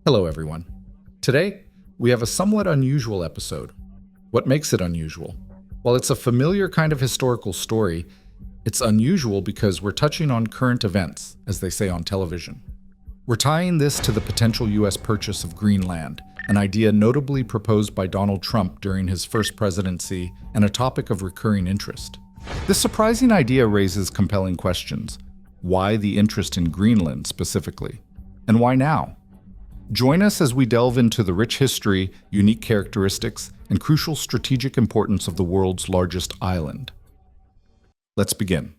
Hello, everyone. Today, we have a somewhat unusual episode. What makes it unusual? While it's a familiar kind of historical story, it's unusual because we're touching on current events, as they say on television. We're tying this to the potential U.S. purchase of Greenland, an idea notably proposed by Donald Trump during his first presidency and a topic of recurring interest. This surprising idea raises compelling questions. Why the interest in Greenland specifically? And why now? Join us as we delve into the rich history, unique characteristics, and crucial strategic importance of the world's largest island. Let's begin.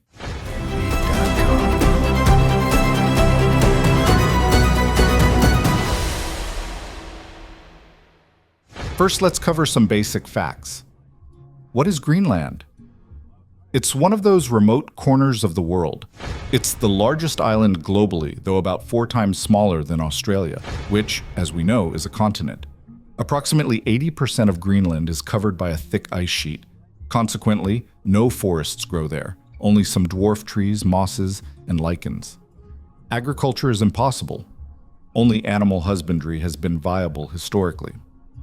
First, let's cover some basic facts. What is Greenland? It's one of those remote corners of the world. It's the largest island globally, though about 4 times smaller than Australia, which, as we know, is a continent. Approximately 80% of Greenland is covered by a thick ice sheet. Consequently, no forests grow there, only some dwarf trees, mosses, and lichens. Agriculture is impossible. Only animal husbandry has been viable historically.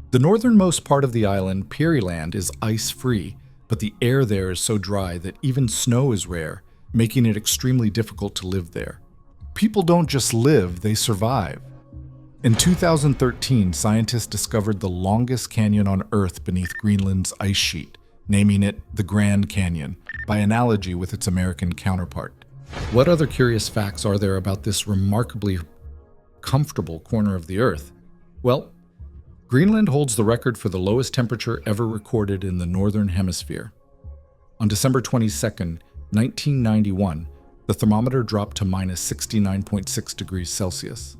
The northernmost part of the island, Peary-land, is ice-free, but the air there is so dry that even snow is rare, making it extremely difficult to live there. People don't just live, they survive. In 2013, scientists discovered the longest canyon on Earth beneath Greenland's ice sheet, naming it the Grand Canyon, by analogy with its American counterpart. What other curious facts are there about this remarkably comfortable corner of the Earth? Well, Greenland holds the record for the lowest temperature ever recorded in the Northern Hemisphere. On December 22, 1991, the thermometer dropped to minus 69.6 degrees Celsius.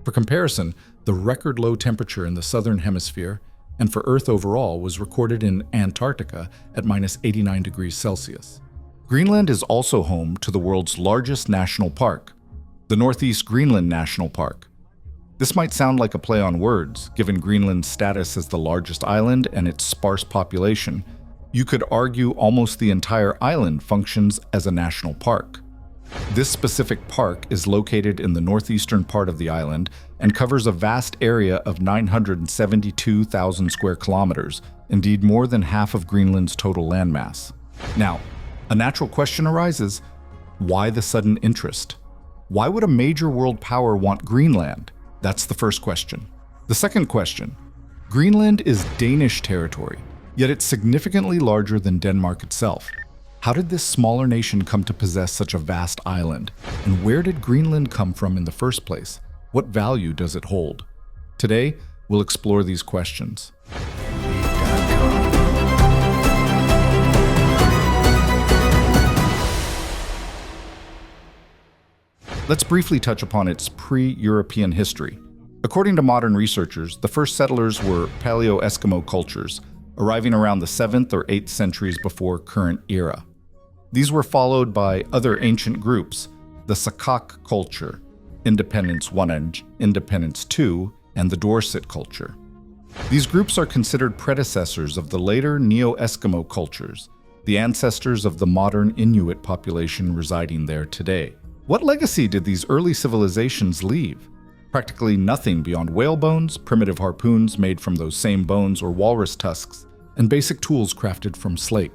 For comparison, the record low temperature in the Southern Hemisphere and for Earth overall was recorded in Antarctica at minus 89 degrees Celsius. Greenland is also home to the world's largest national park, the Northeast Greenland National Park. This might sound like a play on words, given Greenland's status as the largest island and its sparse population. You could argue almost the entire island functions as a national park. This specific park is located in the northeastern part of the island and covers a vast area of 972,000 square kilometers, indeed more than half of Greenland's total landmass. Now, a natural question arises: why the sudden interest? Why would a major world power want Greenland? That's the first question. The second question: Greenland is Danish territory, yet it's significantly larger than Denmark itself. How did this smaller nation come to possess such a vast island? And where did Greenland come from in the first place? What value does it hold? Today, we'll explore these questions. Let's briefly touch upon its pre-European history. According to modern researchers, the first settlers were Paleo-Eskimo cultures, arriving around the 7th or 8th centuries before current era. These were followed by other ancient groups, the Sakak culture, Independence I and Independence II, and the Dorset culture. These groups are considered predecessors of the later Neo-Eskimo cultures, the ancestors of the modern Inuit population residing there today. What legacy did these early civilizations leave? Practically nothing beyond whale bones, primitive harpoons made from those same bones or walrus tusks, and basic tools crafted from slate.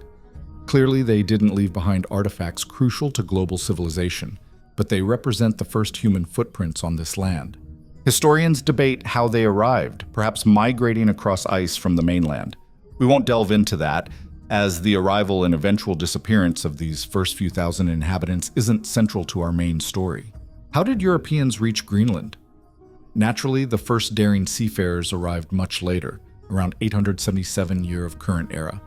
Clearly, they didn't leave behind artifacts crucial to global civilization, but they represent the first human footprints on this land. Historians debate how they arrived, perhaps migrating across ice from the mainland. We won't delve into that, as the arrival and eventual disappearance of these first few thousand inhabitants isn't central to our main story. How did Europeans reach Greenland? Naturally, the first daring seafarers arrived much later, around 877 year of current era.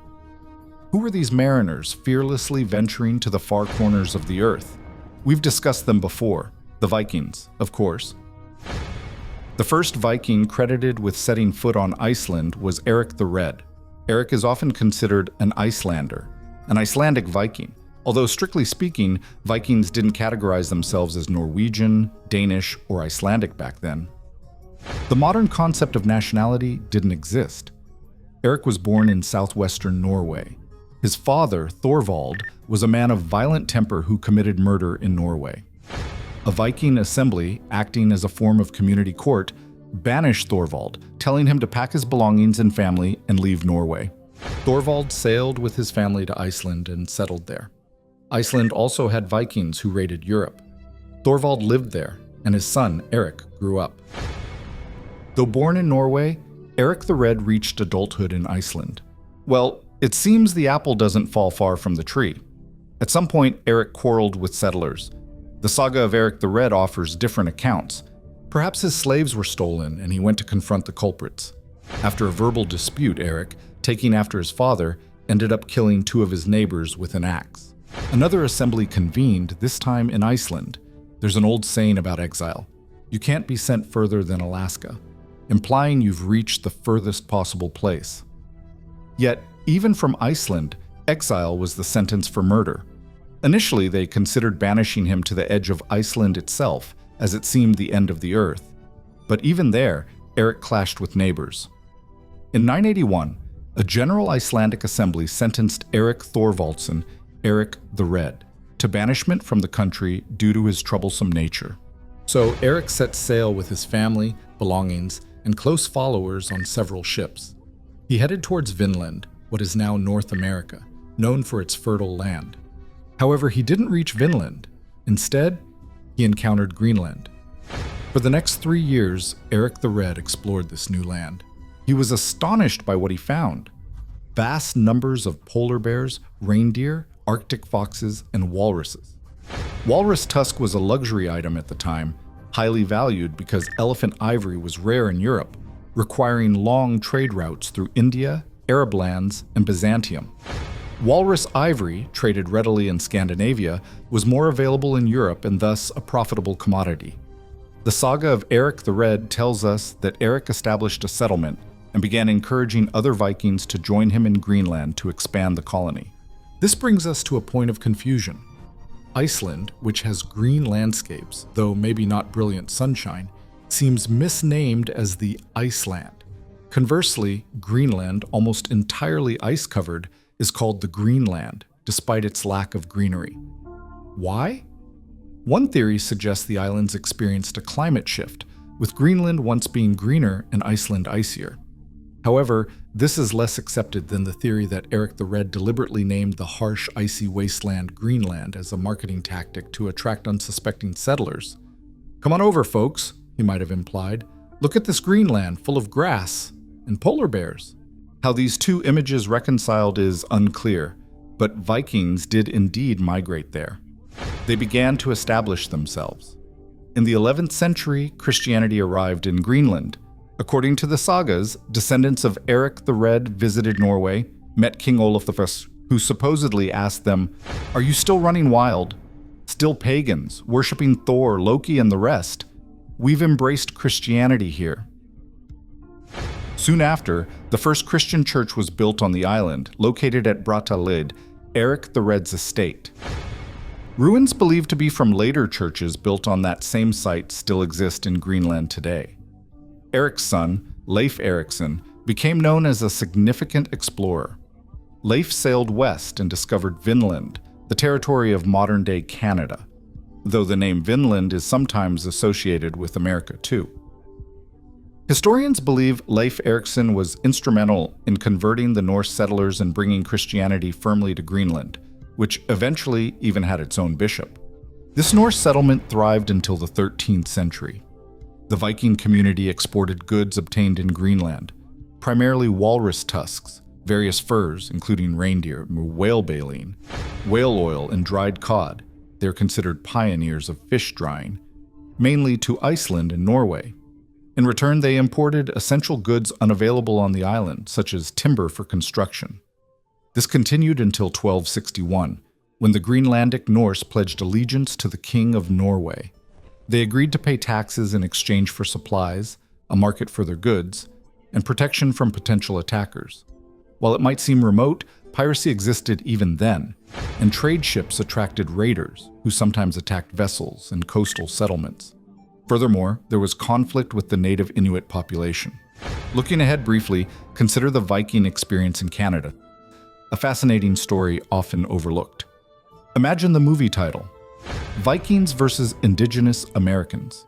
Who were these mariners fearlessly venturing to the far corners of the earth? We've discussed them before, the Vikings, of course. The first Viking credited with setting foot on Iceland was Eric the Red. Eric is often considered an Icelander, an Icelandic Viking, although strictly speaking, Vikings didn't categorize themselves as Norwegian, Danish, or Icelandic back then. The modern concept of nationality didn't exist. Eric was born in southwestern Norway. His father, Thorvald, was a man of violent temper who committed murder in Norway. A Viking assembly, acting as a form of community court, banished Thorvald, telling him to pack his belongings and family and leave Norway. Thorvald sailed with his family to Iceland and settled there. Iceland also had Vikings who raided Europe. Thorvald lived there, and his son, Eric, grew up. Though born in Norway, Eric the Red reached adulthood in Iceland. Well, it seems the apple doesn't fall far from the tree. At some point, Eric quarreled with settlers. The saga of Eric the Red offers different accounts. Perhaps his slaves were stolen and he went to confront the culprits. After a verbal dispute, Eric, taking after his father, ended up killing 2 of his neighbors with an axe. Another assembly convened, this time in Iceland. There's an old saying about exile: you can't be sent further than Alaska, implying you've reached the furthest possible place. Yet, even from Iceland, exile was the sentence for murder. Initially, they considered banishing him to the edge of Iceland itself, as it seemed the end of the earth. But even there, Eric clashed with neighbors. In 981, a general Icelandic assembly sentenced Eric Thorvaldsson, Eric the Red, to banishment from the country due to his troublesome nature. So Eric set sail with his family, belongings, and close followers on several ships. He headed towards Vinland, what is now North America, known for its fertile land. However, he didn't reach Vinland. Instead, he encountered Greenland. For the next 3 years, Eric the Red explored this new land. He was astonished by what he found: vast numbers of polar bears, reindeer, Arctic foxes, and walruses. Walrus tusk was a luxury item at the time, highly valued because elephant ivory was rare in Europe, requiring long trade routes through India, Arab lands, and Byzantium. Walrus ivory, traded readily in Scandinavia, was more available in Europe and thus a profitable commodity. The saga of Eric the Red tells us that Eric established a settlement and began encouraging other Vikings to join him in Greenland to expand the colony. This brings us to a point of confusion. Iceland, which has green landscapes, though maybe not brilliant sunshine, seems misnamed as the Iceland. Conversely, Greenland, almost entirely ice-covered, is called the Greenland, despite its lack of greenery. Why? One theory suggests the islands experienced a climate shift, with Greenland once being greener and Iceland icier. However, this is less accepted than the theory that Eric the Red deliberately named the harsh, icy wasteland Greenland as a marketing tactic to attract unsuspecting settlers. "Come on over, folks," he might have implied. "Look at this Greenland full of grass and polar bears." How these two images reconciled is unclear, but Vikings did indeed migrate there. They began to establish themselves. In the 11th century, Christianity arrived in Greenland. According to the sagas, descendants of Eric the Red visited Norway, met King Olaf I, who supposedly asked them, "Are you still running wild? Still pagans, worshipping Thor, Loki, and the rest? We've embraced Christianity here." Soon after, the first Christian church was built on the island, located at Brattahlid, Eric the Red's estate. Ruins believed to be from later churches built on that same site still exist in Greenland today. Eric's son, Leif Erikson, became known as a significant explorer. Leif sailed west and discovered Vinland, the territory of modern-day Canada, though the name Vinland is sometimes associated with America too. Historians believe Leif Erikson was instrumental in converting the Norse settlers and bringing Christianity firmly to Greenland, which eventually even had its own bishop. This Norse settlement thrived until the 13th century. The Viking community exported goods obtained in Greenland, primarily walrus tusks, various furs, including reindeer, whale baleen, whale oil, and dried cod. They are considered pioneers of fish drying, mainly to Iceland and Norway. In return, they imported essential goods unavailable on the island, such as timber for construction. This continued until 1261, when the Greenlandic Norse pledged allegiance to the King of Norway. They agreed to pay taxes in exchange for supplies, a market for their goods, and protection from potential attackers. While it might seem remote, piracy existed even then, and trade ships attracted raiders, who sometimes attacked vessels and coastal settlements. Furthermore, there was conflict with the native Inuit population. Looking ahead briefly, consider the Viking experience in Canada, a fascinating story often overlooked. Imagine the movie title: Vikings versus Indigenous Americans.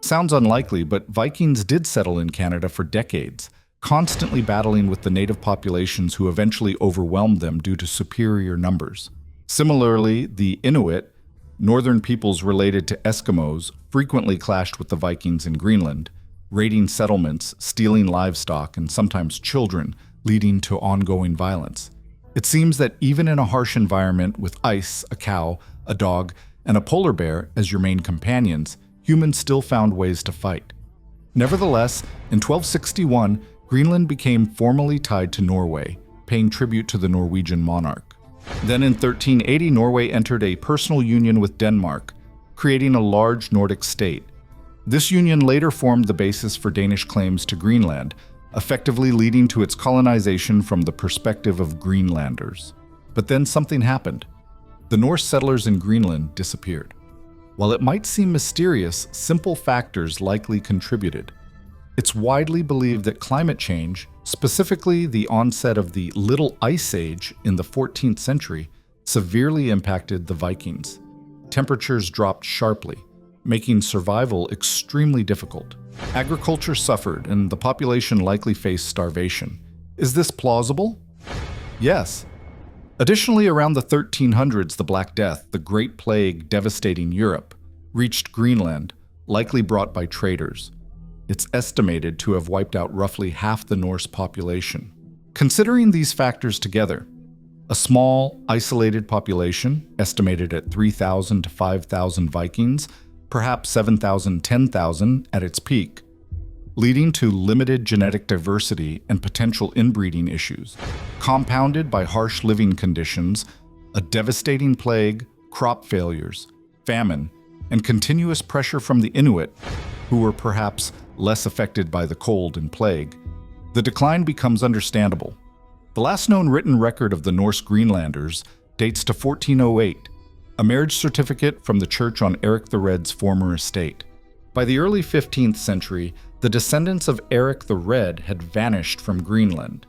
Sounds unlikely, but Vikings did settle in Canada for decades, constantly battling with the native populations who eventually overwhelmed them due to superior numbers. Similarly, the Inuit, northern peoples related to Eskimos, frequently clashed with the Vikings in Greenland, raiding settlements, stealing livestock, and sometimes children, leading to ongoing violence. It seems that even in a harsh environment with ice, a cow, a dog, and a polar bear as your main companions, humans still found ways to fight. Nevertheless, in 1261, Greenland became formally tied to Norway, paying tribute to the Norwegian monarch. Then in 1380, Norway entered a personal union with Denmark, creating a large Nordic state. This union later formed the basis for Danish claims to Greenland, effectively leading to its colonization from the perspective of Greenlanders. But then something happened. The Norse settlers in Greenland disappeared. While it might seem mysterious, simple factors likely contributed. It's widely believed that climate change, specifically the onset of the Little Ice Age in the 14th century, severely impacted the Vikings. Temperatures dropped sharply, making survival extremely difficult. Agriculture suffered, and the population likely faced starvation. Is this plausible? Yes. Additionally, around the 1300s, the Black Death, the Great Plague devastating Europe, reached Greenland, likely brought by traders. It's estimated to have wiped out roughly half the Norse population. Considering these factors together, a small, isolated population, estimated at 3,000 to 5,000 Vikings, perhaps 7,000, 10,000 at its peak, leading to limited genetic diversity and potential inbreeding issues, compounded by harsh living conditions, a devastating plague, crop failures, famine, and continuous pressure from the Inuit, who were perhaps less affected by the cold and plague. The decline becomes understandable. The last known written record of the Norse Greenlanders dates to 1408, a marriage certificate from the church on Eric the Red's former estate. By the early 15th century, the descendants of Eric the Red had vanished from Greenland.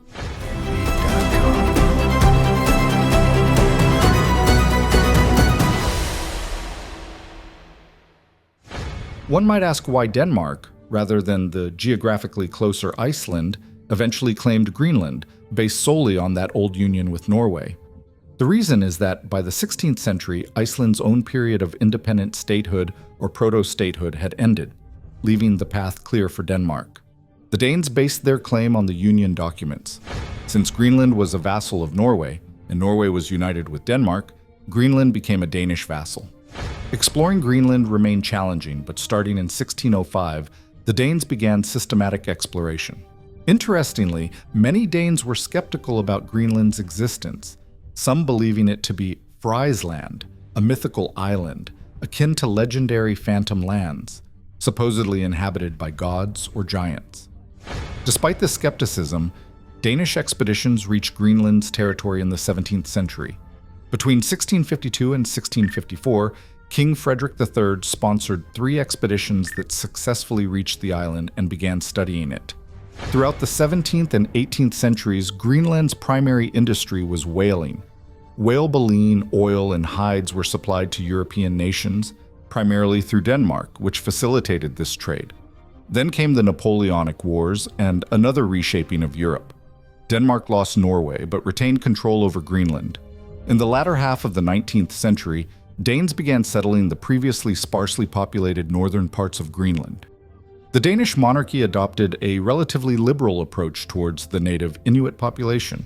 One might ask why Denmark, rather than the geographically closer Iceland, eventually claimed Greenland, based solely on that old union with Norway. The reason is that by the 16th century, Iceland's own period of independent statehood or proto-statehood had ended, leaving the path clear for Denmark. The Danes based their claim on the Union documents. Since Greenland was a vassal of Norway, and Norway was united with Denmark, Greenland became a Danish vassal. Exploring Greenland remained challenging, but starting in 1605, the Danes began systematic exploration. Interestingly, many Danes were skeptical about Greenland's existence, some believing it to be Friesland, a mythical island, akin to legendary phantom lands, supposedly inhabited by gods or giants. Despite this skepticism, Danish expeditions reached Greenland's territory in the 17th century. Between 1652 and 1654, King Frederick III sponsored 3 expeditions that successfully reached the island and began studying it. Throughout the 17th and 18th centuries, Greenland's primary industry was whaling. Whale baleen, oil, and hides were supplied to European nations, primarily through Denmark, which facilitated this trade. Then came the Napoleonic Wars and another reshaping of Europe. Denmark lost Norway, but retained control over Greenland. In the latter half of the 19th century, Danes began settling the previously sparsely populated northern parts of Greenland. The Danish monarchy adopted a relatively liberal approach towards the native Inuit population.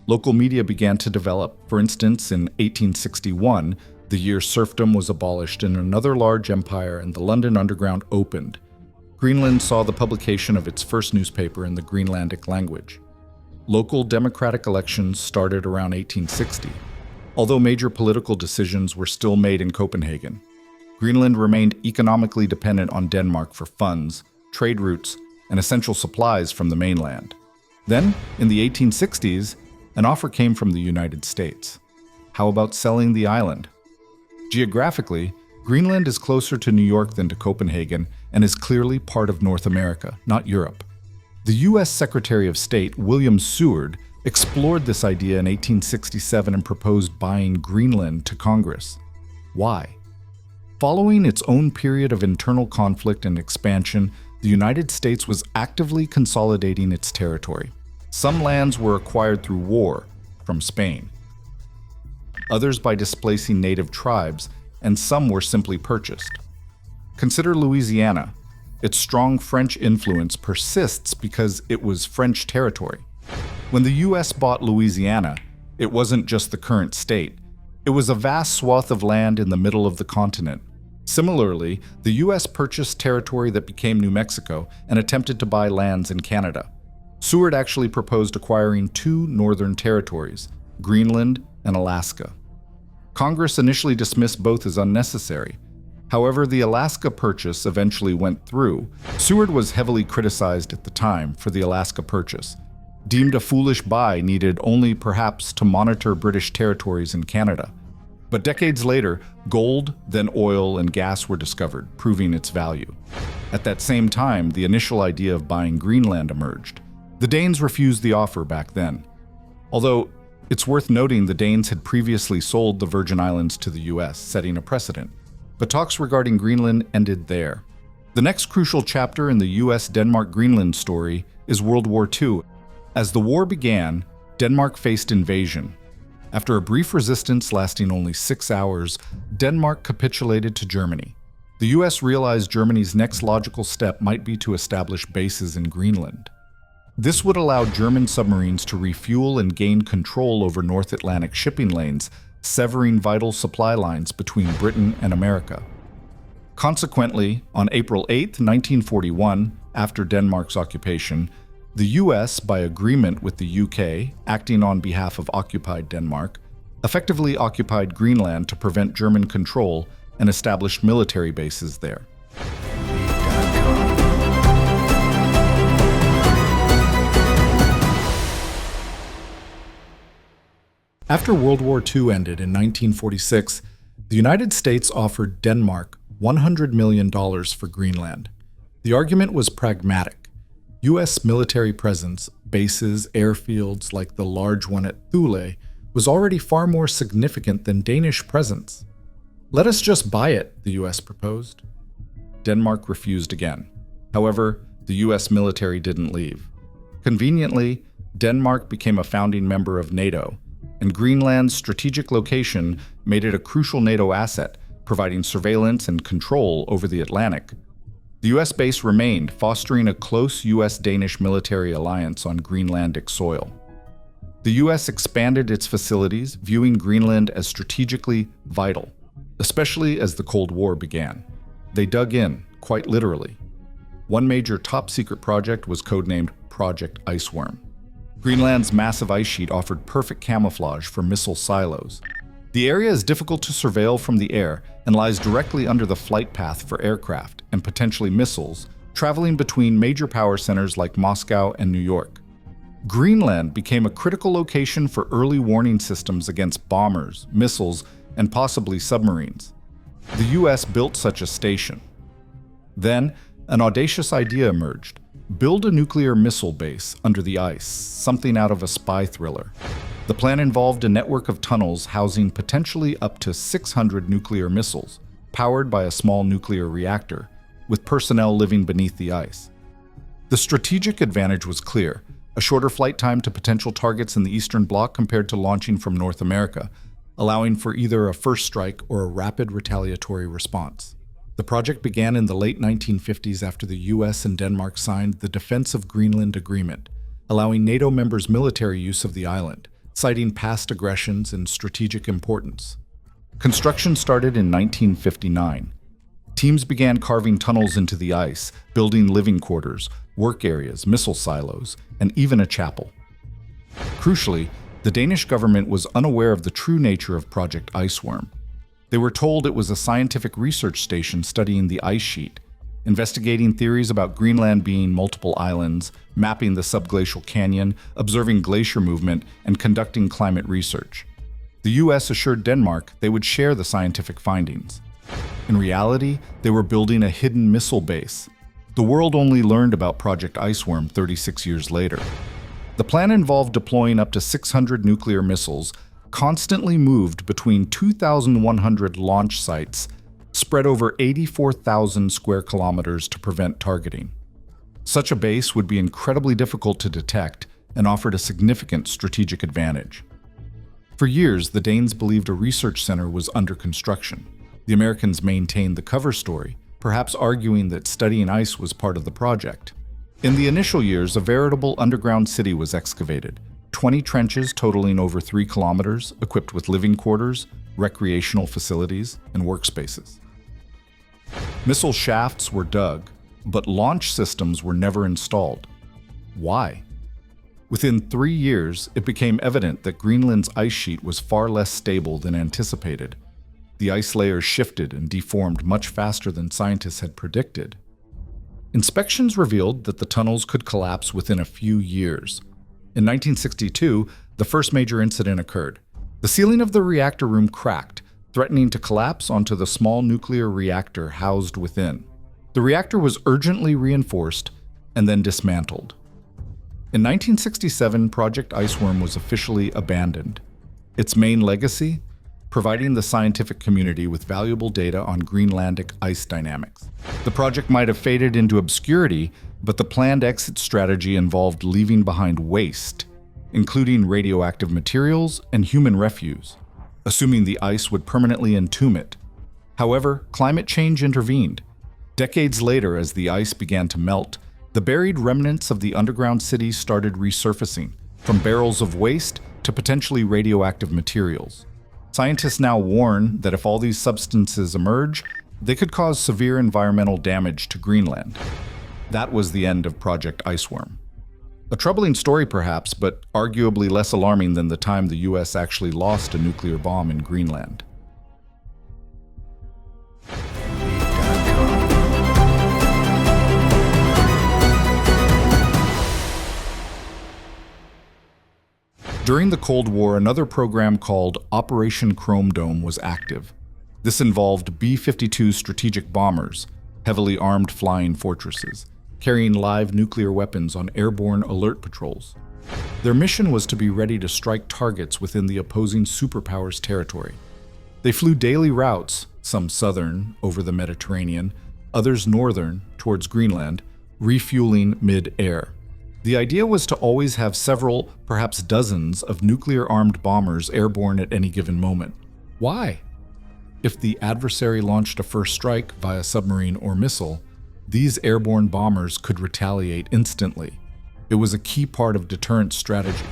Local media began to develop. For instance, in 1861, the year serfdom was abolished in another large empire and the London Underground opened. Greenland saw the publication of its first newspaper in the Greenlandic language. Local democratic elections started around 1860. Although major political decisions were still made in Copenhagen, Greenland remained economically dependent on Denmark for funds, trade routes, and essential supplies from the mainland. Then, in the 1860s, an offer came from the United States. How about selling the island? Geographically, Greenland is closer to New York than to Copenhagen and is clearly part of North America, not Europe. The U.S. Secretary of State, William Seward, explored this idea in 1867 and proposed buying Greenland to Congress. Why? Following its own period of internal conflict and expansion, the United States was actively consolidating its territory. Some lands were acquired through war from Spain, others by displacing native tribes, and some were simply purchased. Consider Louisiana. Its strong French influence persists because it was French territory. When the US bought Louisiana, it wasn't just the current state. It was a vast swath of land in the middle of the continent. Similarly, the US purchased territory that became New Mexico and attempted to buy lands in Canada. Seward actually proposed acquiring two northern territories, Greenland and Alaska. Congress initially dismissed both as unnecessary. However, the Alaska purchase eventually went through. Seward was heavily criticized at the time for the Alaska purchase, deemed a foolish buy needed only perhaps to monitor British territories in Canada. But decades later, gold, then oil and gas were discovered, proving its value. At that same time, the initial idea of buying Greenland emerged. The Danes refused the offer back then. Although, it's worth noting the Danes had previously sold the Virgin Islands to the US, setting a precedent. But talks regarding Greenland ended there. The next crucial chapter in the US-Denmark-Greenland story is World War II. As the war began, Denmark faced invasion. After a brief resistance lasting only 6 hours, Denmark capitulated to Germany. The US realized Germany's next logical step might be to establish bases in Greenland. This would allow German submarines to refuel and gain control over North Atlantic shipping lanes, severing vital supply lines between Britain and America. Consequently, on April 8, 1941, after Denmark's occupation, the US, by agreement with the UK, acting on behalf of occupied Denmark, effectively occupied Greenland to prevent German control and established military bases there. After World War II ended in 1946, the United States offered Denmark $100 million for Greenland. The argument was pragmatic. U.S. military presence, bases, airfields like the large one at Thule, was already far more significant than Danish presence. Let us just buy it, the U.S. proposed. Denmark refused again. However, the U.S. military didn't leave. Conveniently, Denmark became a founding member of NATO, and Greenland's strategic location made it a crucial NATO asset, providing surveillance and control over the Atlantic. The U.S. base remained, fostering a close U.S.-Danish military alliance on Greenlandic soil. The U.S. expanded its facilities, viewing Greenland as strategically vital, especially as the Cold War began. They dug in, quite literally. One major top-secret project was codenamed Project Iceworm. Greenland's massive ice sheet offered perfect camouflage for missile silos. The area is difficult to surveil from the air and lies directly under the flight path for aircraft and potentially missiles, traveling between major power centers like Moscow and New York. Greenland became a critical location for early warning systems against bombers, missiles, and possibly submarines. The US built such a station. Then, an audacious idea emerged: build a nuclear missile base under the ice, something out of a spy thriller. The plan involved a network of tunnels housing potentially up to 600 nuclear missiles, powered by a small nuclear reactor, with personnel living beneath the ice. The strategic advantage was clear: a shorter flight time to potential targets in the Eastern Bloc compared to launching from North America, allowing for either a first strike or a rapid retaliatory response. The project began in the late 1950s after the US and Denmark signed the Defense of Greenland Agreement, allowing NATO members military use of the island, citing past aggressions and strategic importance. Construction started in 1959. Teams began carving tunnels into the ice, building living quarters, work areas, missile silos, and even a chapel. Crucially, the Danish government was unaware of the true nature of Project Iceworm. They were told it was a scientific research station studying the ice sheet, investigating theories about Greenland being multiple islands, mapping the subglacial canyon, observing glacier movement, and conducting climate research. The US assured Denmark they would share the scientific findings. In reality, they were building a hidden missile base. The world only learned about Project Iceworm 36 years later. The plan involved deploying up to 600 nuclear missiles, constantly moved between 2,100 launch sites, spread over 84,000 square kilometers to prevent targeting. Such a base would be incredibly difficult to detect and offered a significant strategic advantage. For years, the Danes believed a research center was under construction. The Americans maintained the cover story, perhaps arguing that studying ice was part of the project. In the initial years, a veritable underground city was excavated, 20 trenches totaling over 3 kilometers, equipped with living quarters, recreational facilities, and workspaces. Missile shafts were dug, but launch systems were never installed. Why? Within 3 years, it became evident that Greenland's ice sheet was far less stable than anticipated. The ice layers shifted and deformed much faster than scientists had predicted. Inspections revealed that the tunnels could collapse within a few years. In 1962, the first major incident occurred. The ceiling of the reactor room cracked, threatening to collapse onto the small nuclear reactor housed within. The reactor was urgently reinforced and then dismantled. In 1967, Project Iceworm was officially abandoned. Its main legacy? Providing the scientific community with valuable data on Greenlandic ice dynamics. The project might have faded into obscurity, but the planned exit strategy involved leaving behind waste, including radioactive materials and human refuse, assuming the ice would permanently entomb it. However, climate change intervened. Decades later, as the ice began to melt, the buried remnants of the underground city started resurfacing, from barrels of waste to potentially radioactive materials. Scientists now warn that if all these substances emerge, they could cause severe environmental damage to Greenland. That was the end of Project Iceworm. A troubling story perhaps, but arguably less alarming than the time the US actually lost a nuclear bomb in Greenland. During the Cold War, another program called Operation Chrome Dome was active. This involved B-52 strategic bombers, heavily armed flying fortresses, carrying live nuclear weapons on airborne alert patrols. Their mission was to be ready to strike targets within the opposing superpower's territory. They flew daily routes, some southern, over the Mediterranean, others northern, towards Greenland, refueling mid-air. The idea was to always have several, perhaps dozens, of nuclear-armed bombers airborne at any given moment. Why? If the adversary launched a first strike via submarine or missile, these airborne bombers could retaliate instantly. It was a key part of deterrence strategy.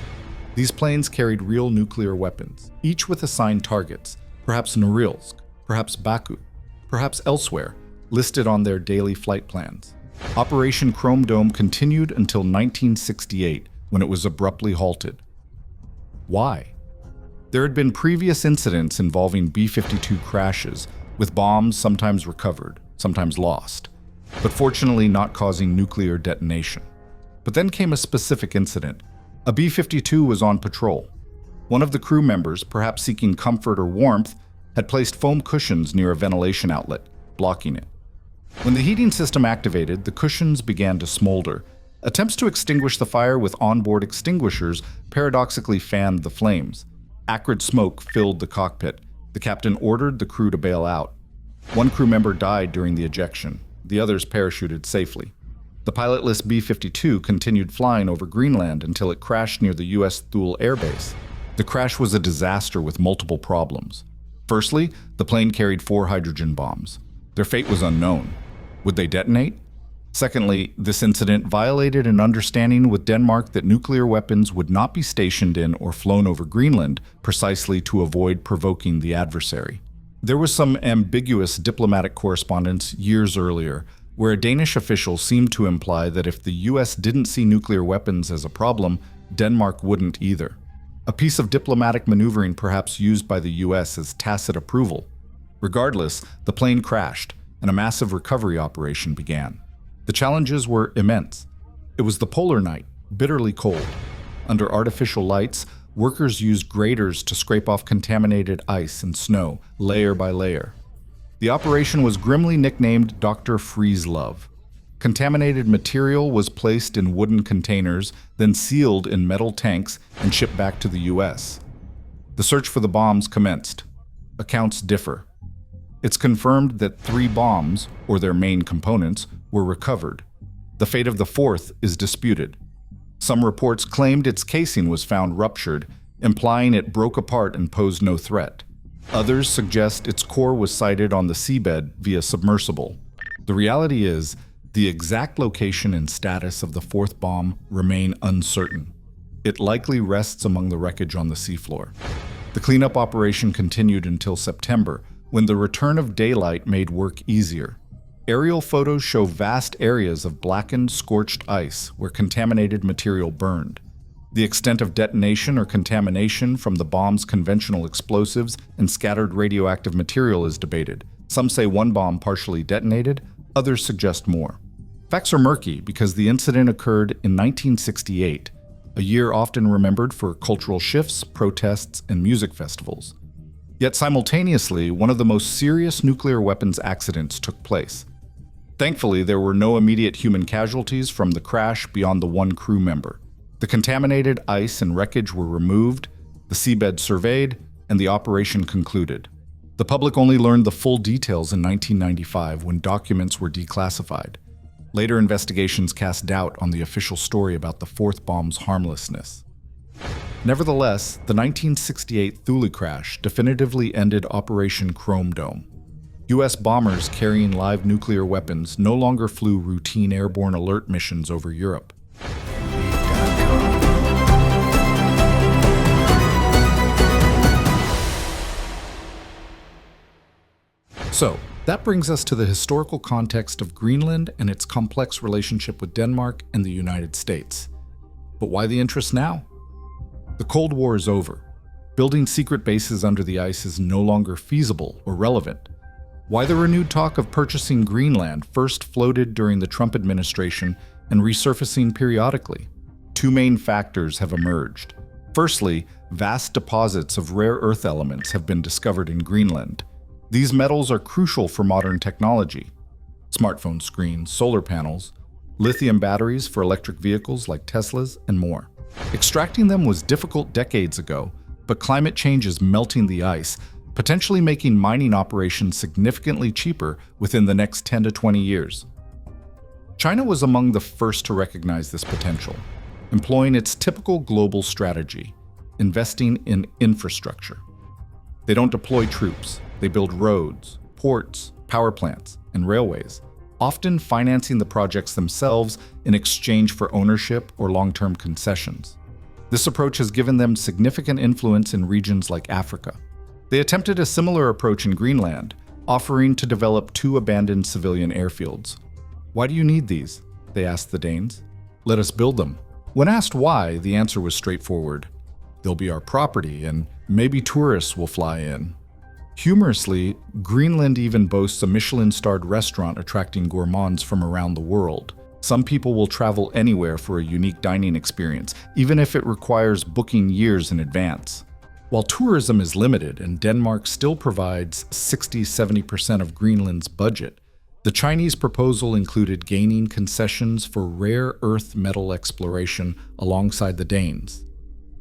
These planes carried real nuclear weapons, each with assigned targets, perhaps Norilsk, perhaps Baku, perhaps elsewhere, listed on their daily flight plans. Operation Chrome Dome continued until 1968, when it was abruptly halted. Why? There had been previous incidents involving B-52 crashes, with bombs sometimes recovered, sometimes lost, but fortunately not causing nuclear detonation. But then came a specific incident. A B-52 was on patrol. One of the crew members, perhaps seeking comfort or warmth, had placed foam cushions near a ventilation outlet, blocking it. When the heating system activated, the cushions began to smolder. Attempts to extinguish the fire with onboard extinguishers paradoxically fanned the flames. Acrid smoke filled the cockpit. The captain ordered the crew to bail out. One crew member died during the ejection. The others parachuted safely. The pilotless B-52 continued flying over Greenland until it crashed near the US Thule Air Base. The crash was a disaster with multiple problems. Firstly, the plane carried 4 hydrogen bombs. Their fate was unknown. Would they detonate? Secondly, this incident violated an understanding with Denmark that nuclear weapons would not be stationed in or flown over Greenland precisely to avoid provoking the adversary. There was some ambiguous diplomatic correspondence years earlier where a Danish official seemed to imply that if the US didn't see nuclear weapons as a problem, Denmark wouldn't either. A piece of diplomatic maneuvering perhaps used by the US as tacit approval. Regardless, the plane crashed, and a massive recovery operation began. The challenges were immense. It was the polar night, bitterly cold. Under artificial lights, workers used graters to scrape off contaminated ice and snow, layer by layer. The operation was grimly nicknamed Dr. Freezelove. Contaminated material was placed in wooden containers, then sealed in metal tanks and shipped back to the US. The search for the bombs commenced. Accounts differ. It's confirmed that 3 bombs, or their main components, were recovered. The fate of the 4th is disputed. Some reports claimed its casing was found ruptured, implying it broke apart and posed no threat. Others suggest its core was sighted on the seabed via submersible. The reality is, the exact location and status of the 4th bomb remain uncertain. It likely rests among the wreckage on the seafloor. The cleanup operation continued until September, when the return of daylight made work easier. Aerial photos show vast areas of blackened, scorched ice where contaminated material burned. The extent of detonation or contamination from the bomb's conventional explosives and scattered radioactive material is debated. Some say 1 bomb partially detonated, others suggest more. Facts are murky because the incident occurred in 1968, a year often remembered for cultural shifts, protests, and music festivals. Yet simultaneously, one of the most serious nuclear weapons accidents took place. Thankfully, there were no immediate human casualties from the crash beyond the 1 crew member. The contaminated ice and wreckage were removed, the seabed surveyed, and the operation concluded. The public only learned the full details in 1995 when documents were declassified. Later investigations cast doubt on the official story about the 4th bomb's harmlessness. Nevertheless, the 1968 Thule crash definitively ended Operation Chrome Dome. U.S. bombers carrying live nuclear weapons no longer flew routine airborne alert missions over Europe. So, that brings us to the historical context of Greenland and its complex relationship with Denmark and the United States. But why the interest now? The Cold War is over. Building secret bases under the ice is no longer feasible or relevant. Why the renewed talk of purchasing Greenland first floated during the Trump administration and resurfacing periodically? 2 main factors have emerged. Firstly, vast deposits of rare earth elements have been discovered in Greenland. These metals are crucial for modern technology: smartphone screens, solar panels, lithium batteries for electric vehicles like Teslas, and more. Extracting them was difficult decades ago, but climate change is melting the ice, potentially making mining operations significantly cheaper within the next 10 to 20 years. China was among the first to recognize this potential, employing its typical global strategy, investing in infrastructure. They don't deploy troops, they build roads, ports, power plants, and railways, often financing the projects themselves in exchange for ownership or long-term concessions. This approach has given them significant influence in regions like Africa. They attempted a similar approach in Greenland, offering to develop 2 abandoned civilian airfields. "Why do you need these?" they asked the Danes. "Let us build them." When asked why, the answer was straightforward. "They'll be our property, and maybe tourists will fly in." Humorously, Greenland even boasts a Michelin-starred restaurant attracting gourmands from around the world. Some people will travel anywhere for a unique dining experience, even if it requires booking years in advance. While tourism is limited and Denmark still provides 60–70% of Greenland's budget, the Chinese proposal included gaining concessions for rare earth metal exploration alongside the Danes.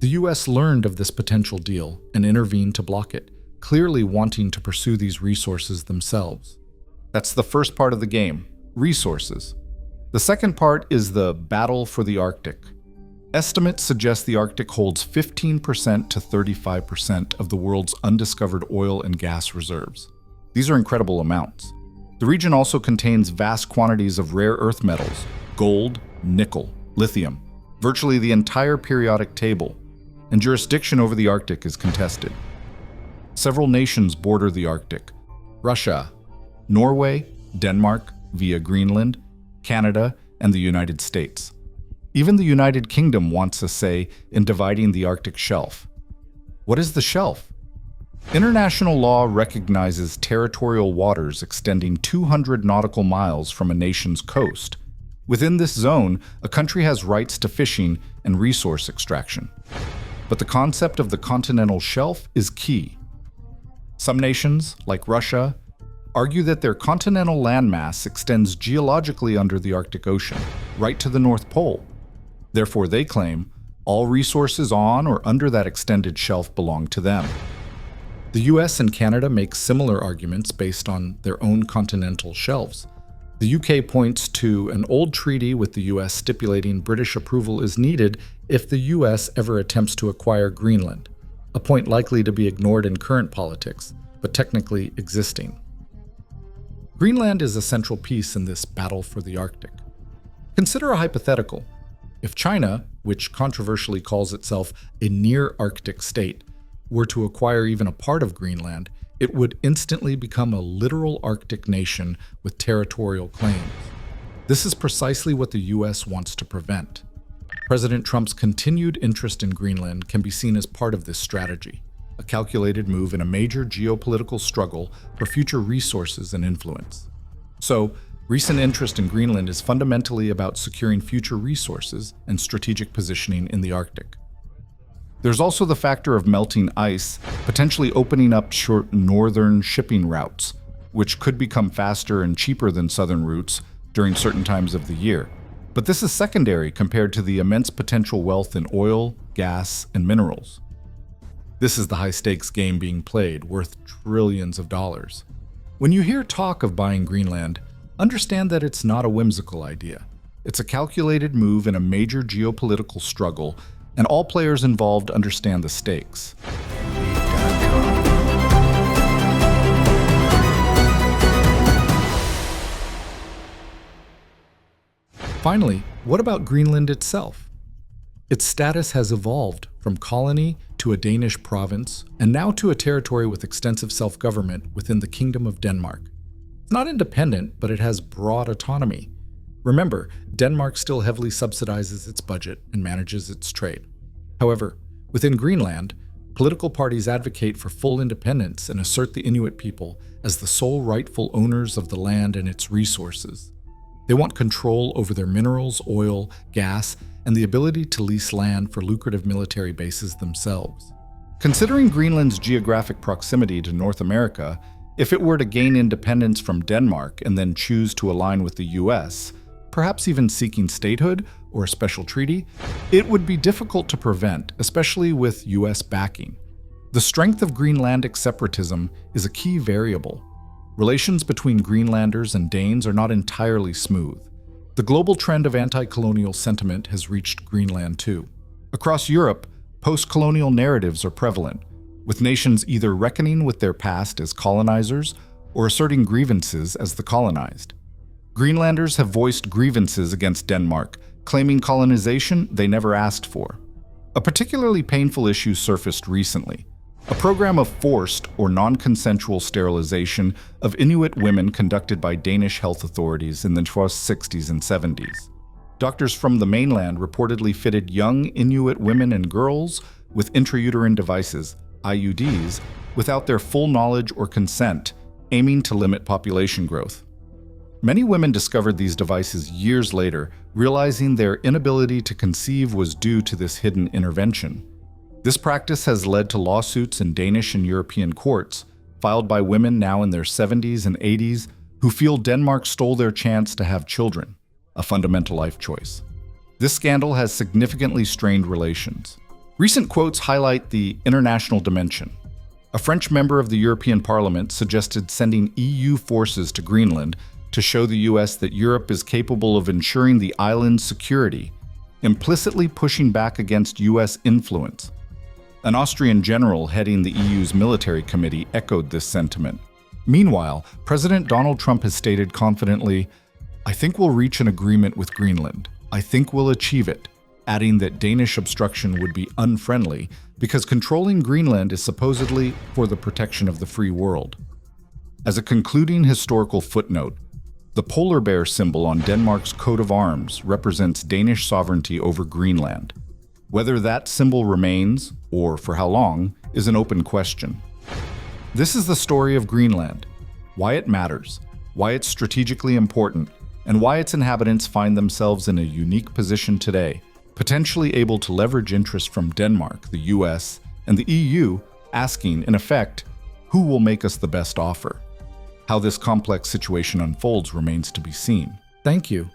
The US learned of this potential deal and intervened to block it, clearly wanting to pursue these resources themselves. That's the first part of the game: resources. The second part is the battle for the Arctic. Estimates suggest the Arctic holds 15% to 35% of the world's undiscovered oil and gas reserves. These are incredible amounts. The region also contains vast quantities of rare earth metals: gold, nickel, lithium, virtually the entire periodic table, and jurisdiction over the Arctic is contested. Several nations border the Arctic: Russia, Norway, Denmark via Greenland, Canada, and the United States. Even the United Kingdom wants a say in dividing the Arctic shelf. What is the shelf? International law recognizes territorial waters extending 200 nautical miles from a nation's coast. Within this zone, a country has rights to fishing and resource extraction. But the concept of the continental shelf is key. Some nations, like Russia, argue that their continental landmass extends geologically under the Arctic Ocean, right to the North Pole. Therefore, they claim all resources on or under that extended shelf belong to them. The US and Canada make similar arguments based on their own continental shelves. The UK points to an old treaty with the US stipulating British approval is needed if the US ever attempts to acquire Greenland, a point likely to be ignored in current politics, but technically existing. Greenland is a central piece in this battle for the Arctic. Consider a hypothetical. If China, which controversially calls itself a near-Arctic state, were to acquire even a part of Greenland, it would instantly become a literal Arctic nation with territorial claims. This is precisely what the US wants to prevent. President Trump's continued interest in Greenland can be seen as part of this strategy, a calculated move in a major geopolitical struggle for future resources and influence. So, recent interest in Greenland is fundamentally about securing future resources and strategic positioning in the Arctic. There's also the factor of melting ice, potentially opening up short northern shipping routes, which could become faster and cheaper than southern routes during certain times of the year. But this is secondary compared to the immense potential wealth in oil, gas, and minerals. This is the high-stakes game being played, worth trillions of dollars. When you hear talk of buying Greenland, understand that it's not a whimsical idea. It's a calculated move in a major geopolitical struggle, and all players involved understand the stakes. Finally, what about Greenland itself? Its status has evolved from colony to a Danish province, and now to a territory with extensive self-government within the Kingdom of Denmark. It's not independent, but it has broad autonomy. Remember, Denmark still heavily subsidizes its budget and manages its trade. However, within Greenland, political parties advocate for full independence and assert the Inuit people as the sole rightful owners of the land and its resources. They want control over their minerals, oil, gas, and the ability to lease land for lucrative military bases themselves. Considering Greenland's geographic proximity to North America, if it were to gain independence from Denmark and then choose to align with the US, perhaps even seeking statehood or a special treaty, it would be difficult to prevent, especially with US backing. The strength of Greenlandic separatism is a key variable. Relations between Greenlanders and Danes are not entirely smooth. The global trend of anti-colonial sentiment has reached Greenland too. Across Europe, post-colonial narratives are prevalent, with nations either reckoning with their past as colonizers or asserting grievances as the colonized. Greenlanders have voiced grievances against Denmark, claiming colonization they never asked for. A particularly painful issue surfaced recently: a program of forced or non-consensual sterilization of Inuit women conducted by Danish health authorities in the 1960s and 70s. Doctors from the mainland reportedly fitted young Inuit women and girls with intrauterine devices, IUDs, without their full knowledge or consent, aiming to limit population growth. Many women discovered these devices years later, realizing their inability to conceive was due to this hidden intervention. This practice has led to lawsuits in Danish and European courts, filed by women now in their 70s and 80s who feel Denmark stole their chance to have children, a fundamental life choice. This scandal has significantly strained relations. Recent quotes highlight the international dimension. A French member of the European Parliament suggested sending EU forces to Greenland to show the US that Europe is capable of ensuring the island's security, implicitly pushing back against US influence. An Austrian general heading the EU's military committee echoed this sentiment. Meanwhile, President Donald Trump has stated confidently, "I think we'll reach an agreement with Greenland. I think we'll achieve it," adding that Danish obstruction would be unfriendly because controlling Greenland is supposedly for the protection of the free world. As a concluding historical footnote, the polar bear symbol on Denmark's coat of arms represents Danish sovereignty over Greenland. Whether that symbol remains, or for how long, is an open question. This is the story of Greenland, why it matters, why it's strategically important, and why its inhabitants find themselves in a unique position today, potentially able to leverage interest from Denmark, the US, and the EU, asking, in effect, who will make us the best offer? How this complex situation unfolds remains to be seen. Thank you.